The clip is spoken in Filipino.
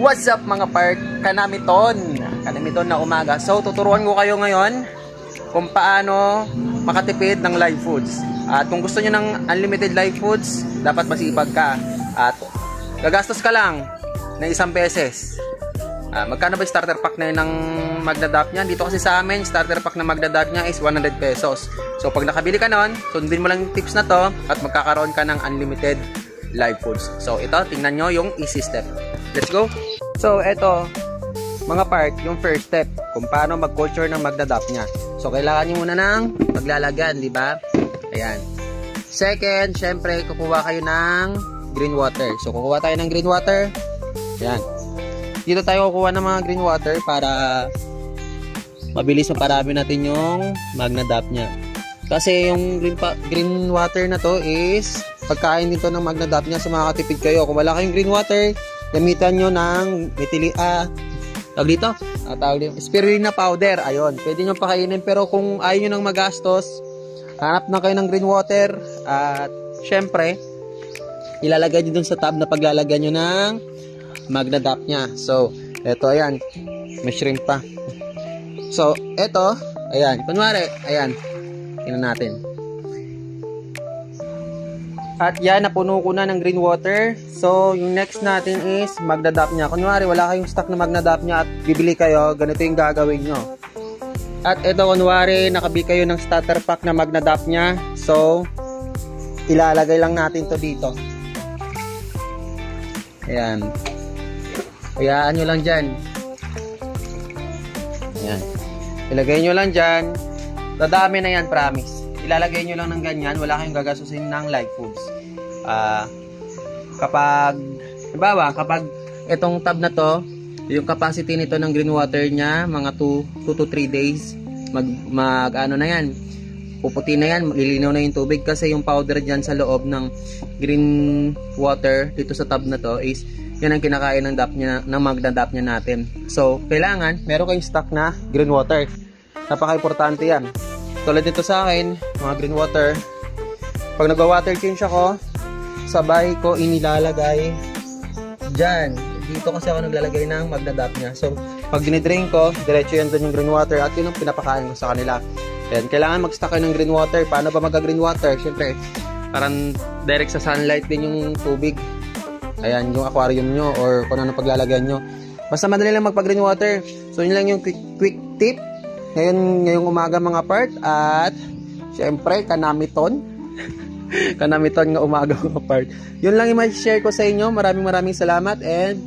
What's up mga part? Kanamiton na umaga. So tuturuan ko kayo ngayon kung paano makatipid ng live foods. At kung gusto nyo ng unlimited live foods, dapat masipag ka. At gagastos ka lang ng isang beses. Magkano ba yung starter pack na yun ng Magnadap niya? Dito kasi sa amin, starter pack na Magnadap niya is 100 pesos. So pag nakabili ka nun, sundin mo lang yung tips na to at magkakaroon ka ng unlimited live foods. So ito, tingnan nyo yung easy step. Let's go! So ito, mga part, yung first step kung paano mag-culture ng Magnadap niya. So kailangan nyo muna ng paglalagyan, di ba? Ayan. Second, syempre, kukuha kayo ng green water. So kukuha tayo ng green water. Ayan. Dito tayo kukuha ng mga green water para mabilis maparami natin yung Magnadap niya. Kasi yung green water na to is pagkain dito ng Magnadap niya sa mga katipid kayo. Kung wala kayong green water, gamitan nyo ng spirulina powder. Ayun, pwede nyo pakainin. Pero kung ayaw nyo nang magastos, hanap na kayo ng green water. At syempre, ilalagay nyo dun sa tab na paglalagyan nyo ng Magnadap niya. So, eto, ayan, may shrimp pa. So, eto, ayan, kunwari, ayan, tingnan natin. At yan, napuno ko na ng green water. So, yung next natin is Magnadap niya. Kunwari, wala kayong stock na Magnadap niya at bibili kayo, ganito yung gagawin nyo. At ito, kunwari, nakabili kayo ng starter pack na Magnadap niya. So, ilalagay lang natin to dito. Ayan. Hayaan nyo lang dyan. Ayan. Ilagay nyo lang dyan. Dadami na yan, promise. Ilalagay nyo lang ng ganyan. Wala kayong gagasusin ng live foods. Kapag itong tab na to, yung capacity nito ng green water niya, mga 2 to 3 days, ano na yan, puputi na yan, lilinaw na yung tubig kasi yung powder dyan sa loob ng green water dito sa tab na to is yan ang kinakain ng Magnadap niya natin. So, kailangan meron kayong stock na green water. Napaka-importante yan. Tulad dito sa akin, mga green water. Pag nagwa-water change ako, sabay ko inilalagay dyan. Dito kasi ako naglalagay ng Magnadap niya. So, pag dinidrain ko, diretso yan doon yung green water at yun ang pinapakain ko sa kanila. Ayan, kailangan mag-stock kayo ng green water. Paano ba mag-green water? Siyempre, parang direct sa sunlight din yung tubig. Ayan, yung aquarium nyo or kung ano paglalagyan nyo. Basta madali lang magpag-green water. So, yun lang yung quick tip. Ngayong umaga mga part. At, syempre, kanamiton. Kanamiton nga umaga mga part. Yun lang yung ma-share ko sa inyo. Maraming salamat and